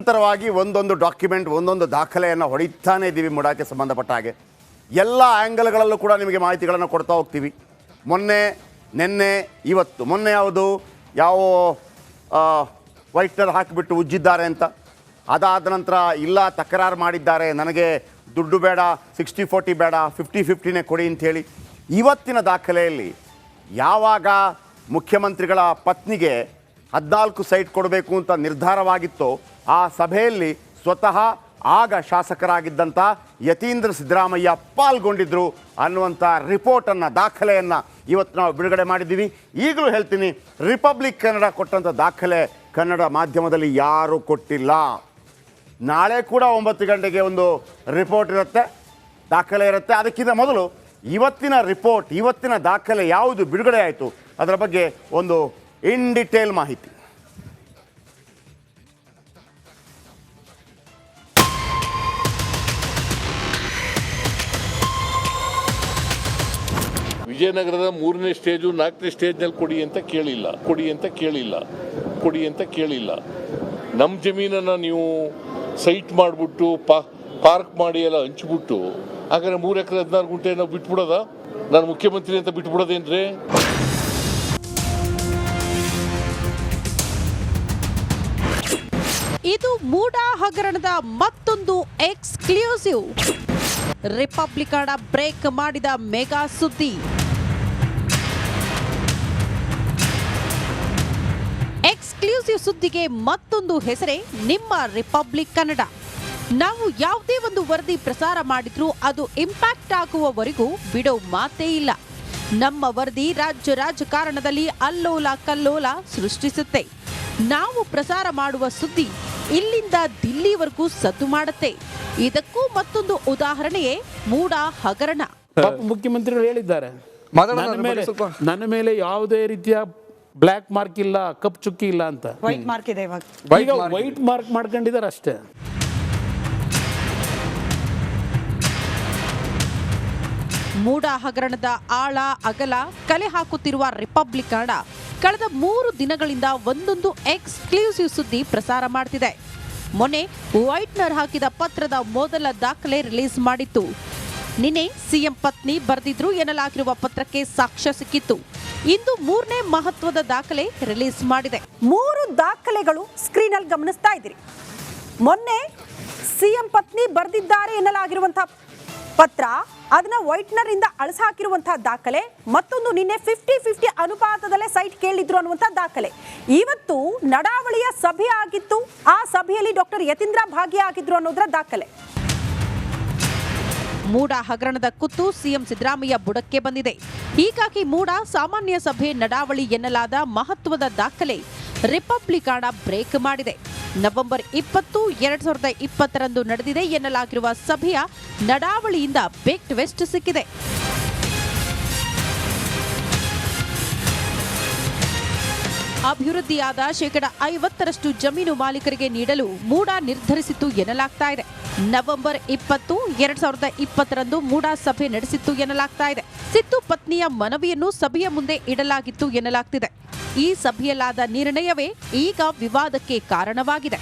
ನಿರಂತರವಾಗಿ ಒಂದೊಂದು ಡಾಕ್ಯುಮೆಂಟ್ ಒಂದೊಂದು ದಾಖಲೆಯನ್ನು ಹೊಡಿತಾನೇ ಇದ್ದೀವಿ ಮುಡಾಕ್ಕೆ ಸಂಬಂಧಪಟ್ಟ ಹಾಗೆ. ಎಲ್ಲ ಆ್ಯಂಗಲ್ಗಳಲ್ಲೂ ಕೂಡ ನಿಮಗೆ ಮಾಹಿತಿಗಳನ್ನು ಕೊಡ್ತಾ ಹೋಗ್ತೀವಿ. ಮೊನ್ನೆ ನಿನ್ನೆ ಇವತ್ತು ಮೊನ್ನೆ ಯಾವ ವೈಟ್ನರ್ ಹಾಕಿಬಿಟ್ಟು ಉಜ್ಜಿದ್ದಾರೆ ಅಂತ, ಅದಾದ ನಂತರ ಇಲ್ಲ ತಕರಾರು ಮಾಡಿದ್ದಾರೆ, ನನಗೆ ದುಡ್ಡು ಬೇಡ, 60-40 ಬೇಡ, 50-50ನೇ ಕೊಡಿ ಅಂಥೇಳಿ. ಇವತ್ತಿನ ದಾಖಲೆಯಲ್ಲಿ ಯಾವಾಗ ಮುಖ್ಯಮಂತ್ರಿಗಳ ಪತ್ನಿಗೆ 14 ಸೈಟ್ ಕೊಡಬೇಕು ಅಂತ ನಿರ್ಧಾರವಾಗಿತ್ತೋ ಆ ಸಭೆಯಲ್ಲಿ ಸ್ವತಃ ಆಗ ಶಾಸಕರಾಗಿದ್ದಂಥ ಯತೀಂದ್ರ ಸಿದ್ದರಾಮಯ್ಯ ಪಾಲ್ಗೊಂಡಿದ್ದರು ಅನ್ನುವಂಥ ರಿಪೋರ್ಟನ್ನು, ದಾಖಲೆಯನ್ನು ಇವತ್ತು ನಾವು ಬಿಡುಗಡೆ ಮಾಡಿದ್ದೀವಿ. ಈಗಲೂ ಹೇಳ್ತೀನಿ, ರಿಪಬ್ಲಿಕ್ ಕನ್ನಡ ಕೊಟ್ಟಂಥ ದಾಖಲೆ ಕನ್ನಡ ಮಾಧ್ಯಮದಲ್ಲಿ ಯಾರೂ ಕೊಟ್ಟಿಲ್ಲ. ನಾಳೆ ಕೂಡ 9 ಗಂಟೆಗೆ ಒಂದು ರಿಪೋರ್ಟ್ ಇರುತ್ತೆ, ದಾಖಲೆ ಇರುತ್ತೆ. ಅದಕ್ಕಿಂತ ಮೊದಲು ಇವತ್ತಿನ ರಿಪೋರ್ಟ್, ಇವತ್ತಿನ ದಾಖಲೆ ಯಾವುದು ಬಿಡುಗಡೆ ಆಯಿತು ಅದರ ಬಗ್ಗೆ ಒಂದು ಇನ್ ಡಿಟೇಲ್ ಮಾಹಿತಿ. ವಿಜಯನಗರದ 3ನೇ ಸ್ಟೇಜು 4ನೇ ಸ್ಟೇಜ್ನಲ್ಲಿ ಕೊಡಿ ಅಂತ ಕೇಳಿಲ್ಲ. ನಮ್ಮ ಜಮೀನನ್ನು ನೀವು ಸೈಟ್ ಮಾಡಿಬಿಟ್ಟು ಪಾರ್ಕ್ ಮಾಡಿ ಎಲ್ಲ ಹಂಚ್ಬಿಟ್ಟು ಹಾಗಾದ್ರೆ 3 ಎಕರೆ 16 ಗುಂಟೆ ನಾವು ಬಿಟ್ಬಿಡೋದ? ನಾನು ಮುಖ್ಯಮಂತ್ರಿ ಅಂತ ಬಿಟ್ಬಿಡೋದೇನ್ರಿ? ಇದು ಮೂಡ ಹಗರಣದ ಮತ್ತೊಂದು ಎಕ್ಸ್ಕ್ಲೂಸಿವ್. ರಿಪಬ್ಲಿಕನ್ ಬ್ರೇಕ್ ಮಾಡಿದ ಮೆಗಾ ಸುದ್ದಿ. ಎಕ್ಸ್ಕ್ಲೂಸಿವ್ ಸುದ್ದಿಗೆ ಮತ್ತೊಂದು ಹೆಸರೇ ನಿಮ್ಮ ರಿಪಬ್ಲಿಕ್ ಕನ್ನಡ. ನಾವು ಯಾವುದೇ ಒಂದು ವರದಿ ಪ್ರಸಾರ ಮಾಡಿದ್ರೂ ಅದು ಇಂಪ್ಯಾಕ್ಟ್ ಆಗುವವರೆಗೂ ಬಿಡೋ ಮಾತೇ ಇಲ್ಲ. ನಮ್ಮ ವರದಿ ರಾಜ್ಯ ರಾಜಕಾರಣದಲ್ಲಿ ಅಲ್ಲೋಲ ಕಲ್ಲೋಲ ಸೃಷ್ಟಿಸುತ್ತೆ. ನಾವು ಪ್ರಸಾರ ಮಾಡುವ ಸುದ್ದಿ ಇಲ್ಲಿಂದ ದಿಲ್ಲಿವರೆಗೂ ಸದ್ದು ಮಾಡುತ್ತೆ. ಇದಕ್ಕೂ ಮತ್ತೊಂದು ಉದಾಹರಣೆಯೇ ಮೂಡ ಹಗರಣ. ಮುಖ್ಯಮಂತ್ರಿಗಳು ಹೇಳಿದ್ದಾರೆ, ನನ್ನ ಮೇಲೆ ಯಾವುದೇ ರೀತಿಯ ಬ್ಲ್ಯಾಕ್ ಮಾರ್ಕ್ ಇಲ್ಲ, ಕಪ್ ಚುಕ್ಕಿ ಇಲ್ಲ ಅಂತ. ವೈಟ್ ಮಾರ್ಕ್ ಇದೆ ಇವಾಗ. ವೈಟ್ ಮಾರ್ಕ್ ಮಾಡ್ಕೊಂಡಿದ್ದಾರೆ ಅಷ್ಟೇ. ಮೂಡ ಹಗರಣದ ಆಳ ಅಗಲ ಕಲೆ ಹಾಕುತ್ತಿರುವ ರಿಪಬ್ಲಿಕ್ ಕನ್ನಡ ಕಳೆದ 3 ದಿನಗಳಿಂದ ಒಂದೊಂದು ಎಕ್ಸ್ಕ್ಲೂಸಿವ್ ಸುದ್ದಿ ಪ್ರಸಾರ ಮಾಡ್ತಿದೆ. ಮೊನ್ನೆ ವೈಟ್ನರ್ ಹಾಕಿದ ಪತ್ರದ ಮೊದಲ ದಾಖಲೆ ರಿಲೀಸ್ ಮಾಡಿತ್ತು. ನಿನ್ನೆ ಸಿಎಂ ಪತ್ನಿ ಬರೆದಿದ್ರು ಎನ್ನಲಾಗಿರುವ ಪತ್ರಕ್ಕೆ ಸಾಕ್ಷ್ಯ ಸಿಕ್ಕಿತ್ತು. ಇಂದು 3ನೇ ಮಹತ್ವದ ದಾಖಲೆ ರಿಲೀಸ್ ಮಾಡಿದೆ. 3 ದಾಖಲೆಗಳು ಸ್ಕ್ರೀನ್ ಅಲ್ಲಿ ಗಮನಿಸ್ತಾ ಇದ್ದೀರಿ. ಮೊನ್ನೆ ಸಿಎಂ ಪತ್ನಿ ಬರೆದಿದ್ದಾರೆ ಎನ್ನಲಾಗಿರುವಂತಹ ಪತ್ರ, ಅದನ್ನ ವೈಟ್ನರ್ ಇಂದ ಅಳಸ ಹಾಕಿರುವಂತಹ ದಾಖಲೆ, ಮತ್ತೊಂದು ನಿನ್ನೆ 50-50 ಅನುಪಾತದಲ್ಲೇ ಸೈಟ್ ಕೇಳಿದ್ರು ಅನ್ನುವಂತಹ ದಾಖಲೆ. ಇವತ್ತು ನಡಾವಳಿಯ ಸಭೆ ಆಗಿತ್ತು, ಆ ಸಭೆಯಲ್ಲಿ ಡಾಕ್ಟರ್ ಯತೀಂದ್ರ ಭಾಗಿಯಾಗಿದ್ರು ಅನ್ನೋದರ ದಾಖಲೆ. ಮೂಡ ಹಗರಣದ ಕುತ್ತು ಸಿಎಂ ಸಿದ್ದರಾಮಯ್ಯ ಬುಡಕ್ಕೆ ಬಂದಿದೆ. ಹೀಗಾಗಿ ಮೂಡ ಸಾಮಾನ್ಯ ಸಭೆ ನಡಾವಳಿ ಎನ್ನಲಾದ ಮಹತ್ವದ ದಾಖಲೆ ರಿಪಬ್ಲಿಕನ್ ಬ್ರೇಕ್ ಮಾಡಿದೆ. ನವೆಂಬರ್ 20, 2020 ನಡೆದಿದೆ ಎನ್ನಲಾಗಿರುವ ಸಭೆಯ ನಡಾವಳಿಯಿಂದ ಬಿಗ್ ಟ್ವಿಸ್ಟ್ ಸಿಕ್ಕಿದೆ. ಅಭಿವೃದ್ಧಿಯಾದ 50% ಜಮೀನು ಮಾಲೀಕರಿಗೆ ನೀಡಲು ಮೂಡ ನಿರ್ಧರಿಸಿತ್ತು ಎನ್ನಲಾಗ್ತಾ ಇದೆ. ನವೆಂಬರ್ 20, 2020 ಮೂಡ ಸಭೆ ನಡೆಸಿತ್ತು ಎನ್ನಲಾಗ್ತಾ ಇದೆ. ಸಿದ್ದು ಪತ್ನಿಯ ಮನವಿಯನ್ನು ಸಭೆಯ ಮುಂದೆ ಇಡಲಾಗಿತ್ತು ಎನ್ನಲಾಗ್ತಿದೆ. ಈ ಸಭೆಯಲ್ಲಾದ ನಿರ್ಣಯವೇ ಈಗ ವಿವಾದಕ್ಕೆ ಕಾರಣವಾಗಿದೆ.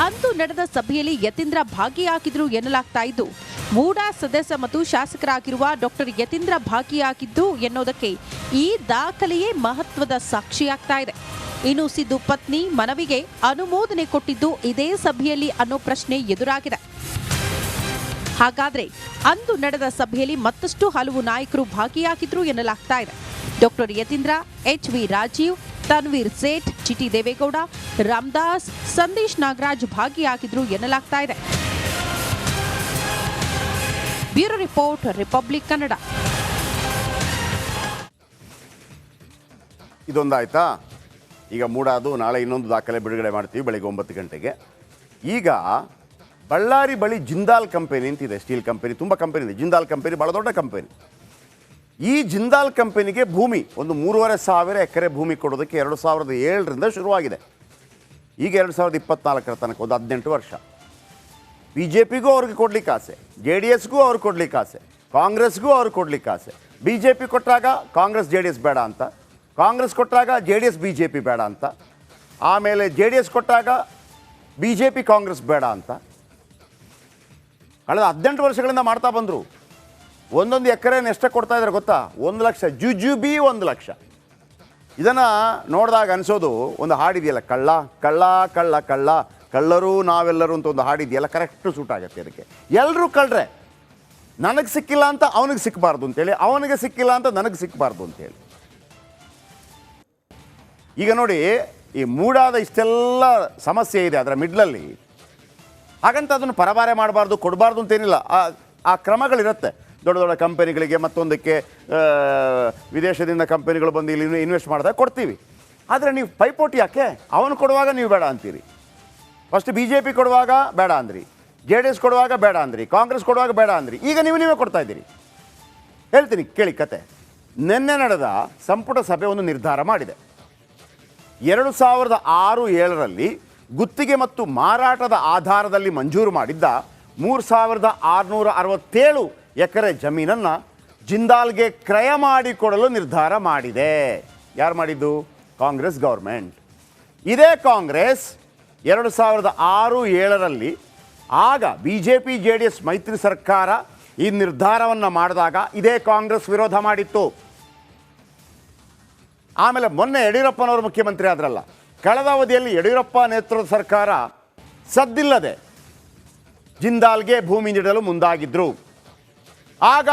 ಅಂದು ನಡೆದ ಸಭೆಯಲ್ಲಿ ಯತೀಂದ್ರ ಭಾಗಿಯಾಗಿದ್ರು ಎನ್ನಲಾಗ್ತಾ ಇದ್ದು, ಮೂಡ ಸದಸ್ಯ ಮತ್ತು ಶಾಸಕರಾಗಿರುವ ಡಾಕ್ಟರ್ ಯತೀಂದ್ರ ಭಾಗಿಯಾಗಿದ್ದು ಎನ್ನುವುದಕ್ಕೆ ಈ ದಾಖಲೆಯೇ ಮಹತ್ವದ ಸಾಕ್ಷಿಯಾಗ್ತಾ ಇದೆ. ಇನ್ನು ಸಿದ್ದು ಪತ್ನಿ ಮನವಿಗೆ ಅನುಮೋದನೆ ಕೊಟ್ಟಿದ್ದು ಇದೇ ಸಭೆಯಲ್ಲಿ ಅನ್ನೋ ಪ್ರಶ್ನೆ ಎದುರಾಗಿದೆ. ಹಾಗಾದ್ರೆ ಅಂದು ನಡೆದ ಸಭೆಯಲ್ಲಿ ಮತ್ತಷ್ಟು ಹಲವು ನಾಯಕರು ಭಾಗಿಯಾಗಿದ್ರು ಎನ್ನಲಾಗ್ತಾ ಇದೆ. Doctor Yatindra, HV Rajeev, Tanveer Sait, GT Devegowda, Ramdas, Sandesh Nagaraj ಭಾಗಿಯಾಗಿದ್ರು ಎನ್ನಲಾಗ್ತಾ ಇದೆ. Bureau report, Republic Kannada. ಇದೊಂದಾಯ್ತಾ? ಈಗ ಮೂಡಾದು ನಾಳೆ ಇನ್ನೊಂದು ದಾಖಲೆ ಬಿಡುಗಡೆ ಮಾಡ್ತೀವಿ ಬೆಳಗ್ಗೆ 9 ಗಂಟೆಗೆ. ಈಗ ಬಳ್ಳಾರಿ ಬಳಿ ಜಿಂದಾಲ್ ಕಂಪನಿ ಅಂತಿದೆ, ಸ್ಟೀಲ್ ಕಂಪನಿ, ತುಂಬ ಕಂಪನಿ ಇದೆ. ಜಿಂದಾಲ್ ಕಂಪನಿ ಭಾಳ ದೊಡ್ಡ ಕಂಪನಿ. ಈ ಜಿಂದಾಲ್ ಕಂಪನಿಗೆ ಭೂಮಿ ಒಂದು 3,500 ಎಕರೆ ಭೂಮಿ ಕೊಡೋದಕ್ಕೆ 2007ರಿಂದ ಶುರುವಾಗಿದೆ. ಈಗ 2024 ತನಕ ಒಂದು 18 ವರ್ಷ. BJPಗೂ ಅವ್ರಿಗೆ ಕೊಡ್ಲಿಕ್ಕೆ ಆಸೆ, JDSಗೂ ಅವ್ರಿಗೆ ಕೊಡ್ಲಿಕ್ಕೆ ಆಸೆ, ಕಾಂಗ್ರೆಸ್ಗೂ ಅವ್ರಿಗೆ ಕೊಡ್ಲಿಕ್ಕೆ ಆಸೆ. BJP ಕೊಟ್ಟಾಗ ಕಾಂಗ್ರೆಸ್ JDS ಬೇಡ ಅಂತ, ಕಾಂಗ್ರೆಸ್ ಕೊಟ್ಟಾಗ JDS BJP ಬೇಡ ಅಂತ, ಆಮೇಲೆ JDS ಕೊಟ್ಟಾಗ BJP ಕಾಂಗ್ರೆಸ್ ಬೇಡ ಅಂತ. ಕಳೆದ 18 ವರ್ಷಗಳಿಂದ ಮಾಡ್ತಾ ಬಂದರು. ಒಂದೊಂದು ಎಕರೆನ ಎಷ್ಟು ಕೊಡ್ತಾ ಇದ್ದಾರೆ ಗೊತ್ತಾ? 1 ಲಕ್ಷ, ಜುಜುಬಿ 1 ಲಕ್ಷ. ಇದನ್ನು ನೋಡಿದಾಗ ಅನಿಸೋದು, ಒಂದು ಹಾಡಿದೆಯಲ್ಲ, ಕಳ್ಳ ಕಳ್ಳ ಕಳ್ಳ ಕಳ್ಳ ಕಳ್ಳರು ನಾವೆಲ್ಲರೂ ಅಂತ ಒಂದು ಹಾಡಿದೆಯಲ್ಲ, ಕರೆಕ್ಟು ಸೂಟ್ ಆಗುತ್ತೆ ಅದಕ್ಕೆ. ಎಲ್ಲರೂ ಕಳ್ಳರೆ, ನನಗೆ ಸಿಕ್ಕಿಲ್ಲ ಅಂತ ಅವನಿಗೆ ಸಿಕ್ಕಬಾರ್ದು ಅಂತೇಳಿ, ಅವನಿಗೆ ಸಿಕ್ಕಿಲ್ಲ ಅಂತ ನನಗೆ ಸಿಕ್ಕಬಾರ್ದು ಅಂತೇಳಿ. ಈಗ ನೋಡಿ, ಈ ಮೂಡಾದ ಇಷ್ಟೆಲ್ಲ ಸಮಸ್ಯೆ ಇದೆ ಅದರ ಮಿಡ್ಲಲ್ಲಿ. ಹಾಗಂತ ಅದನ್ನು ಪರಭಾರೆ ಮಾಡಬಾರ್ದು, ಕೊಡಬಾರ್ದು ಅಂತೇನಿಲ್ಲ. ಆ ಕ್ರಮಗಳಿರುತ್ತೆ. ದೊಡ್ಡ ದೊಡ್ಡ ಕಂಪನಿಗಳಿಗೆ ಮತ್ತೊಂದಕ್ಕೆ ವಿದೇಶದಿಂದ ಕಂಪನಿಗಳು ಬಂದು ಇಲ್ಲಿ ಇನ್ವೆಸ್ಟ್ ಮಾಡಿದಾಗ ಕೊಡ್ತೀವಿ. ಆದರೆ ನೀವು ಪೈಪೋಟಿ ಯಾಕೆ? ಅವನು ಕೊಡುವಾಗ ನೀವು ಬೇಡ ಅಂತೀರಿ. ಫಸ್ಟ್ BJP ಕೊಡುವಾಗ ಬೇಡ ಅಂದ್ರಿ, JDS ಕೊಡುವಾಗ ಬೇಡ ಅಂದ್ರಿ, ಕಾಂಗ್ರೆಸ್ ಕೊಡುವಾಗ ಬೇಡ ಅಂದ್ರಿ. ಈಗ ನೀವೇ ಕೊಡ್ತಾ ಇದ್ದೀರಿ. ಹೇಳ್ತೀನಿ ಕೇಳಿ ಕತೆ. ನಿನ್ನೆ ನಡೆದ ಸಂಪುಟ ಸಭೆ ಒಂದು ನಿರ್ಧಾರ ಮಾಡಿದೆ. 2006-07ರಲ್ಲಿ ಗುತ್ತಿಗೆ ಮತ್ತು ಮಾರಾಟದ ಆಧಾರದಲ್ಲಿ ಮಂಜೂರು ಮಾಡಿದ್ದ 3667 ಎಕರೆ ಜಮೀನನ್ನು ಜಿಂದಾಲ್ಗೆ ಕ್ರಯ ಮಾಡಿಕೊಡಲು ನಿರ್ಧಾರ ಮಾಡಿದೆ. ಯಾರು ಮಾಡಿದ್ದು? ಕಾಂಗ್ರೆಸ್ ಗೌರ್ಮೆಂಟ್. ಇದೇ ಕಾಂಗ್ರೆಸ್ 2006-07ರಲ್ಲಿ ಆಗ BJP JDS ಮೈತ್ರಿ ಸರ್ಕಾರ ಈ ನಿರ್ಧಾರವನ್ನು ಮಾಡಿದಾಗ ಇದೇ ಕಾಂಗ್ರೆಸ್ ವಿರೋಧ ಮಾಡಿತ್ತು. ಆಮೇಲೆ ಮೊನ್ನೆ ಯಡಿಯೂರಪ್ಪನವರು ಮುಖ್ಯಮಂತ್ರಿ ಆದ್ರಲ್ಲ, ಕಳೆದ ಅವಧಿಯಲ್ಲಿ ಯಡಿಯೂರಪ್ಪ ನೇತೃತ್ವದ ಸರ್ಕಾರ ಸದ್ದಿಲ್ಲದೆ ಜಿಂದಾಲ್ಗೆ ಭೂಮಿ ನೀಡಲು ಮುಂದಾಗಿದ್ರು. ಆಗ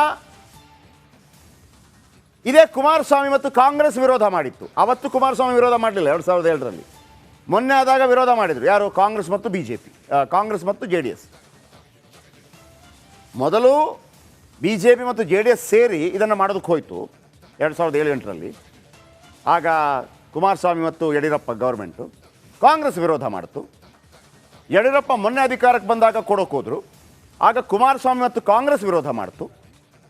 ಇದೇ ಕುಮಾರಸ್ವಾಮಿ ಮತ್ತು ಕಾಂಗ್ರೆಸ್ ವಿರೋಧ ಮಾಡಿತ್ತು. ಅವತ್ತು ಕುಮಾರಸ್ವಾಮಿ ವಿರೋಧ ಮಾಡಲಿಲ್ಲ 2007ರಲ್ಲಿ. ಮೊನ್ನೆ ಆದಾಗ ವಿರೋಧ ಮಾಡಿದರು. ಯಾರು? ಕಾಂಗ್ರೆಸ್ ಮತ್ತು BJP, ಕಾಂಗ್ರೆಸ್ ಮತ್ತು JDS. ಮೊದಲು BJP ಮತ್ತು JDS ಸೇರಿ ಇದನ್ನು ಮಾಡೋದಕ್ಕೆ ಹೋಯಿತು 2007-08ರಲ್ಲಿ. ಆಗ ಕುಮಾರಸ್ವಾಮಿ ಮತ್ತು ಯಡಿಯೂರಪ್ಪ ಗೌರ್ಮೆಂಟು. ಕಾಂಗ್ರೆಸ್ ವಿರೋಧ ಮಾಡಿತು. ಯಡಿಯೂರಪ್ಪ ಮೊನ್ನೆ ಅಧಿಕಾರಕ್ಕೆ ಬಂದಾಗ ಕೊಡೋಕೆ ಹೋದರು. ಆಗ ಕುಮಾರಸ್ವಾಮಿ ಮತ್ತು ಕಾಂಗ್ರೆಸ್ ವಿರೋಧ ಮಾಡಿತು.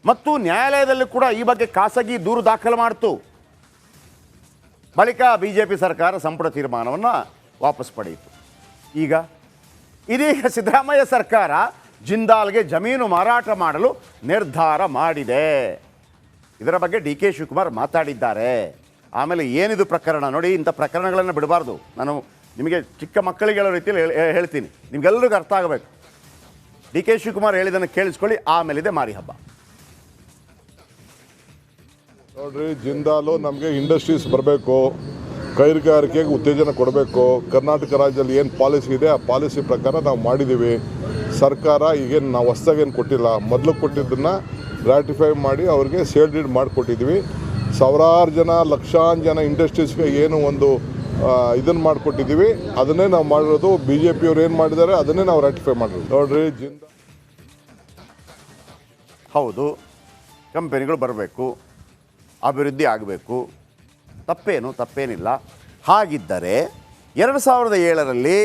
ಮತ್ತು ನ್ಯಾಯಾಲಯದಲ್ಲಿ ಕೂಡ ಈ ಬಗ್ಗೆ ಖಾಸಗಿ ದೂರು ದಾಖಲು ಮಾಡಿತು. ಬಳಿಕ BJP ಸರ್ಕಾರ ಸಂಪುಟ ತೀರ್ಮಾನವನ್ನು ವಾಪಸ್ ಪಡೆಯಿತು. ಇದೀಗ ಸಿದ್ದರಾಮಯ್ಯ ಸರ್ಕಾರ ಜಿಂದಾಲ್ಗೆ ಜಮೀನು ಮಾರಾಟ ಮಾಡಲು ನಿರ್ಧಾರ ಮಾಡಿದೆ. ಇದರ ಬಗ್ಗೆ DK ಶಿವಕುಮಾರ್ ಮಾತಾಡಿದ್ದಾರೆ. ಆಮೇಲೆ ಏನಿದು ಪ್ರಕರಣ ನೋಡಿ, ಇಂಥ ಪ್ರಕರಣಗಳನ್ನು ಬಿಡಬಾರ್ದು. ನಾನು ನಿಮಗೆ ಚಿಕ್ಕ ಮಕ್ಕಳಿಗೆ ಹೇಳೋ ರೀತಿಯಲ್ಲಿ ಹೇಳ್ತೀನಿ, ನಿಮಗೆಲ್ಲರಿಗೂ ಅರ್ಥ ಆಗಬೇಕು. DK ಶಿವಕುಮಾರ್ ಹೇಳಿದ್ದನ್ನು ಕೇಳಿಸ್ಕೊಳ್ಳಿ, ಆಮೇಲಿದೆ ಮಾರಿ ಹಬ್ಬ. ನೋಡ್ರಿ, ಜಿಂದಾಲು ನಮಗೆ ಇಂಡಸ್ಟ್ರೀಸ್ ಬರಬೇಕು, ಕೈಗಾರಿಕೆಗೆ ಉತ್ತೇಜನ ಕೊಡಬೇಕು. ಕರ್ನಾಟಕ ರಾಜ್ಯದಲ್ಲಿ ಏನು ಪಾಲಿಸಿ ಇದೆ ಆ ಪಾಲಿಸಿ ಪ್ರಕಾರ ನಾವು ಮಾಡಿದ್ದೀವಿ. ಸರ್ಕಾರ ಈಗೇನು ನಾವು ಹೊಸ್ದಾಗೇನು ಕೊಟ್ಟಿಲ್ಲ, ಮೊದಲು ಕೊಟ್ಟಿದ್ದನ್ನು ರಾಟಿಫೈ ಮಾಡಿ ಅವ್ರಿಗೆ ಸೇಲ್ ಡೀಡ್ ಮಾಡಿಕೊಟ್ಟಿದ್ವಿ. ಸಾವಿರಾರು ಜನ, ಲಕ್ಷಾಂತರ ಜನ ಇಂಡಸ್ಟ್ರೀಸ್ಗೆ ಏನು ಒಂದು ಇದನ್ನು ಮಾಡಿಕೊಟ್ಟಿದ್ದೀವಿ. ಅದನ್ನೇ ನಾವು ಮಾಡಿರೋದು. BJP ಅವ್ರು ಏನು ಮಾಡಿದ್ದಾರೆ ಅದನ್ನೇ ನಾವು ರಾಟಿಫೈ ಮಾಡಿರೋದು. ನೋಡ್ರಿ, ಹೌದು, ಕಂಪನಿಗಳು ಬರಬೇಕು, ಅಭಿವೃದ್ಧಿ ಆಗಬೇಕು, ತಪ್ಪೇನಿಲ್ಲ. ಹಾಗಿದ್ದರೆ 2007ರಲ್ಲಿ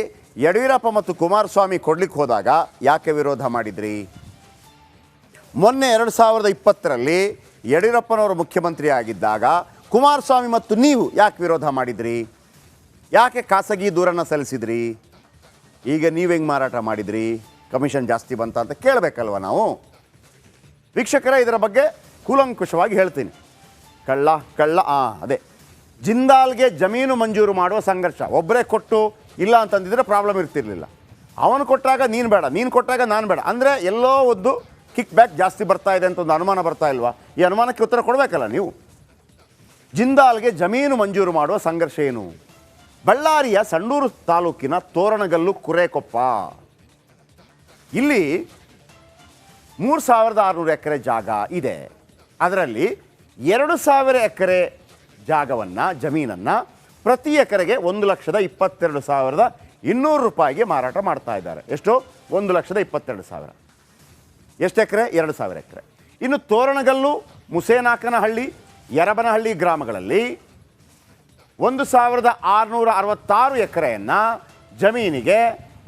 ಯಡಿಯೂರಪ್ಪ ಮತ್ತು ಕುಮಾರಸ್ವಾಮಿ ಕೊಡ್ಲಿಕ್ಕೆ ಹೋದಾಗ ಯಾಕೆ ವಿರೋಧ ಮಾಡಿದ್ರಿ? ಮೊನ್ನೆ 2020ರಲ್ಲಿ ಯಡಿಯೂರಪ್ಪನವರು ಮುಖ್ಯಮಂತ್ರಿ ಆಗಿದ್ದಾಗ ಕುಮಾರಸ್ವಾಮಿ ಮತ್ತು ನೀವು ಯಾಕೆ ವಿರೋಧ ಮಾಡಿದ್ರಿ? ಯಾಕೆ ಖಾಸಗಿ ದೂರನ್ನು ಸಲ್ಲಿಸಿದ್ರಿ? ಈಗ ನೀವು ಹೆಂಗೆ ಮಾರಾಟ ಮಾಡಿದ್ರಿ? ಕಮಿಷನ್ ಜಾಸ್ತಿ ಬಂತ ಅಂತ ಕೇಳಬೇಕಲ್ವ ನಾವು? ವೀಕ್ಷಕರೇ, ಇದರ ಬಗ್ಗೆ ಕೂಲಂಕುಷವಾಗಿ ಹೇಳ್ತೀನಿ. ಕಳ್ಳ ಅದೇ ಜಿಂದಾಲ್ಗೆ ಜಮೀನು ಮಂಜೂರು ಮಾಡುವ ಸಂಘರ್ಷ. ಒಬ್ಬರೇ ಕೊಟ್ಟು ಇಲ್ಲ ಅಂತಂದಿದ್ರೆ ಪ್ರಾಬ್ಲಮ್ ಇರ್ತಿರ್ಲಿಲ್ಲ. ಅವನು ಕೊಟ್ಟಾಗ ನೀನು ಬೇಡ, ನೀನು ಕೊಟ್ಟಾಗ ನಾನು ಬೇಡ ಅಂದರೆ ಎಲ್ಲೋ ಒಂದು ಕಿಕ್ ಬ್ಯಾಕ್ ಜಾಸ್ತಿ ಬರ್ತಾ ಇದೆ ಅಂತ ಒಂದು ಅನುಮಾನ ಬರ್ತಾ ಇಲ್ವಾ? ಈ ಅನುಮಾನಕ್ಕೆ ಉತ್ತರ ಕೊಡಬೇಕಲ್ಲ ನೀವು. ಜಿಂದಾಲ್ಗೆ ಜಮೀನು ಮಂಜೂರು ಮಾಡುವ ಸಂಘರ್ಷ ಏನು? ಬಳ್ಳಾರಿಯ ಸಂಡೂರು ತಾಲೂಕಿನ ತೋರಣಗಲ್ಲು ಕುರೇಕೊಪ್ಪ, ಇಲ್ಲಿ 3600 ಎಕರೆ ಜಾಗ ಇದೆ. ಅದರಲ್ಲಿ 2000 ಎಕರೆ ಜಾಗವನ್ನು, ಜಮೀನನ್ನು ಪ್ರತಿ ಎಕರೆಗೆ 1,22,200 ರೂಪಾಯಿಗೆ ಮಾರಾಟ ಮಾಡ್ತಾ ಇದ್ದಾರೆ. ಎಷ್ಟು? 1,22,000. ಎಷ್ಟು ಎಕರೆ? 2000 ಎಕರೆ. ಇನ್ನು ತೋರಣಗಲ್ಲು, ಮುಸೇನಾಕನಹಳ್ಳಿ, ಯರಬನಹಳ್ಳಿ ಗ್ರಾಮಗಳಲ್ಲಿ 1,666 ಎಕರೆಯನ್ನು ಜಮೀನಿಗೆ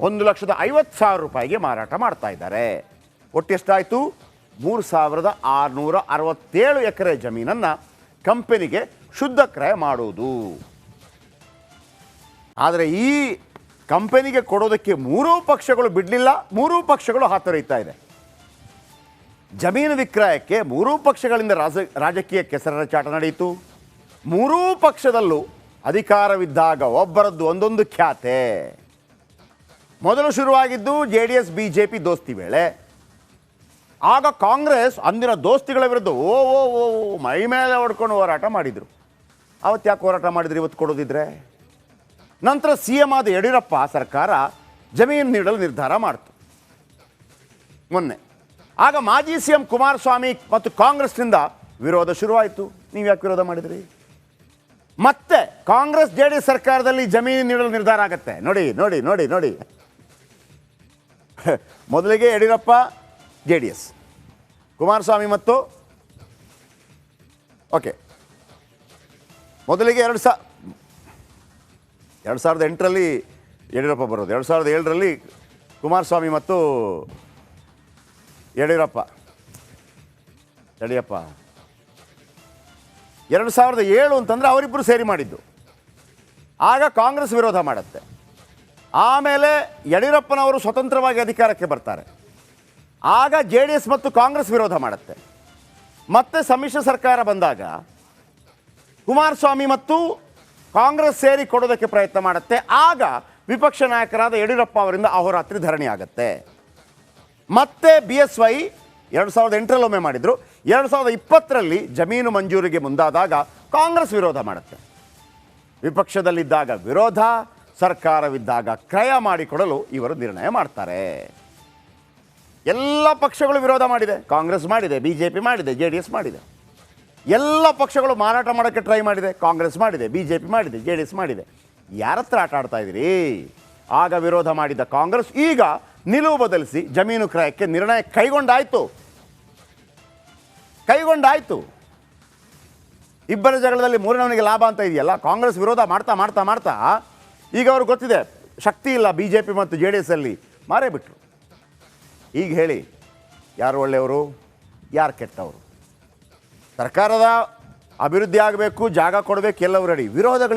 1,50,000 ರೂಪಾಯಿಗೆ ಮಾರಾಟ ಮಾಡ್ತಾ ಇದ್ದಾರೆ. ಒಟ್ಟು ಎಷ್ಟಾಯಿತು? 3,667 ಎಕರೆ ಜಮೀನನ್ನು ಕಂಪನಿಗೆ ಶುದ್ಧ ಕ್ರಯ ಮಾಡುವುದು. ಆದರೆ ಈ ಕಂಪನಿಗೆ ಕೊಡೋದಕ್ಕೆ ಮೂರೂ ಪಕ್ಷಗಳು ಬಿಡಲಿಲ್ಲ, ಮೂರೂ ಪಕ್ಷಗಳು ಹಾತೊರೀತಾ ಇದೆ. ಜಮೀನು ವಿಕ್ರಯಕ್ಕೆ ಮೂರೂ ಪಕ್ಷಗಳಿಂದ ರಾಜಕೀಯ ಕೆಸರಾಟ ನಡೆಯಿತು. ಮೂರೂ ಪಕ್ಷದಲ್ಲೂ ಅಧಿಕಾರವಿದ್ದಾಗ ಒಬ್ಬರದ್ದು ಒಂದೊಂದು ಖ್ಯಾತೆ. ಮೊದಲು ಶುರುವಾಗಿದ್ದು JDS BJP ದೋಸ್ತಿ ವೇಳೆ. ಆಗ ಕಾಂಗ್ರೆಸ್ ಅಂದಿನ ದೋಸ್ತಿಗಳ ವಿರುದ್ಧ ಓ ಓ ಓ ಮೈ ಮೇಲೆ ಹೊಡ್ಕೊಂಡು ಹೋರಾಟ ಮಾಡಿದರು. ಅವತ್ತು ಯಾಕೆ ಹೋರಾಟ ಮಾಡಿದ್ರು ಇವತ್ತು ಕೊಡೋದಿದ್ರೆ? ನಂತರ CM ಆದ ಯಡಿಯೂರಪ್ಪ ಸರ್ಕಾರ ಜಮೀನು ನೀಡಲು ನಿರ್ಧಾರ ಮಾಡಿತು ಮೊನ್ನೆ. ಆಗ ಮಾಜಿ CM ಕುಮಾರಸ್ವಾಮಿ ಮತ್ತು ಕಾಂಗ್ರೆಸ್ನಿಂದ ವಿರೋಧ ಶುರುವಾಯಿತು. ನೀವು ಯಾಕೆ ವಿರೋಧ ಮಾಡಿದ್ರಿ? ಮತ್ತೆ ಕಾಂಗ್ರೆಸ್ JDS ಸರ್ಕಾರದಲ್ಲಿ ಜಮೀನು ನೀಡಲು ನಿರ್ಧಾರ ಆಗುತ್ತೆ. ನೋಡಿ ನೋಡಿ ನೋಡಿ ನೋಡಿ, ಮೊದಲಿಗೆ ಯಡಿಯೂರಪ್ಪ JDS, ಕುಮಾರಸ್ವಾಮಿ ಮತ್ತು ಓಕೆ ಮೊದಲಿಗೆ 2008ರಲ್ಲಿ ಯಡಿಯೂರಪ್ಪ ಬರೋದು, 2007ರಲ್ಲಿ ಕುಮಾರಸ್ವಾಮಿ ಮತ್ತು ಯಡಿಯೂರಪ್ಪ 2007 ಅಂತಂದರೆ ಅವರಿಬ್ಬರು ಸೇರಿ ಮಾಡಿದ್ದು. ಆಗ ಕಾಂಗ್ರೆಸ್ ವಿರೋಧ ಮಾಡುತ್ತೆ. ಆಮೇಲೆ ಯಡಿಯೂರಪ್ಪನವರು ಸ್ವತಂತ್ರವಾಗಿ ಅಧಿಕಾರಕ್ಕೆ ಬರ್ತಾರೆ. ಆಗ JDS ಮತ್ತು ಕಾಂಗ್ರೆಸ್ ವಿರೋಧ ಮಾಡುತ್ತೆ. ಮತ್ತೆ ಸಮ್ಮಿಶ್ರ ಸರ್ಕಾರ ಬಂದಾಗ ಕುಮಾರಸ್ವಾಮಿ ಮತ್ತು ಕಾಂಗ್ರೆಸ್ ಸೇರಿ ಕೊಡೋದಕ್ಕೆ ಪ್ರಯತ್ನ ಮಾಡುತ್ತೆ. ಆಗ ವಿಪಕ್ಷ ನಾಯಕರಾದ ಯಡಿಯೂರಪ್ಪ ಅವರಿಂದ ಅಹೋರಾತ್ರಿ ಧರಣಿ ಆಗುತ್ತೆ. ಮತ್ತೆ BSY 2008ರಲ್ಲಿ ಒಮ್ಮೆ ಮಾಡಿದರು. 2020ರಲ್ಲಿ ಜಮೀನು ಮಂಜೂರಿಗೆ ಮುಂದಾದಾಗ ಕಾಂಗ್ರೆಸ್ ವಿರೋಧ ಮಾಡುತ್ತೆ. ವಿಪಕ್ಷದಲ್ಲಿದ್ದಾಗ ವಿರೋಧ, ಸರ್ಕಾರವಿದ್ದಾಗ ಕ್ರಯ ಮಾಡಿಕೊಡಲು ಇವರು ನಿರ್ಣಯ ಮಾಡ್ತಾರೆ. ಎಲ್ಲ ಪಕ್ಷಗಳು ವಿರೋಧ ಮಾಡಿದೆ. ಕಾಂಗ್ರೆಸ್ ಮಾಡಿದೆ, BJP ಮಾಡಿದೆ, JDS ಮಾಡಿದೆ. ಎಲ್ಲ ಪಕ್ಷಗಳು ಮಾರಾಟ ಮಾಡೋಕ್ಕೆ ಟ್ರೈ ಮಾಡಿದೆ. ಕಾಂಗ್ರೆಸ್ ಮಾಡಿದೆ, BJP ಮಾಡಿದೆ, JDS ಮಾಡಿದೆ. ಯಾರ ಹತ್ರ ಆಟ ಆಡ್ತಾ ಇದ್ದೀರಿ? ಆಗ ವಿರೋಧ ಮಾಡಿದ್ದ ಕಾಂಗ್ರೆಸ್ ಈಗ ನಿಲುವು ಬದಲಿಸಿ ಜಮೀನು ಕ್ರಯಕ್ಕೆ ನಿರ್ಣಯ ಕೈಗೊಂಡಾಯ್ತು. ಇಬ್ಬರ ಜಗಳದಲ್ಲಿ ಮೂರನವನಿಗೆ ಲಾಭ ಅಂತ ಇದೆಯಲ್ಲ. ಕಾಂಗ್ರೆಸ್ ವಿರೋಧ ಮಾಡ್ತಾ ಮಾಡ್ತಾ ಮಾಡ್ತಾ ಈಗ ಅವ್ರಿಗೆ ಗೊತ್ತಿದೆ ಶಕ್ತಿ ಇಲ್ಲ BJP ಮತ್ತು JDS ಅಲ್ಲಿ, ಮಾರೇ ಬಿಟ್ರು. ಈಗ ಹೇಳಿ, ಯಾರು ಒಳ್ಳೆಯವರು, ಯಾರು ಕೆಟ್ಟವರು? ಸರ್ಕಾರದ ಅಭಿವೃದ್ಧಿ ಆಗಬೇಕು, ಜಾಗ ಕೊಡಬೇಕು, ಎಲ್ಲವೂ ರೆಡಿ. ವಿರೋಧಗಳು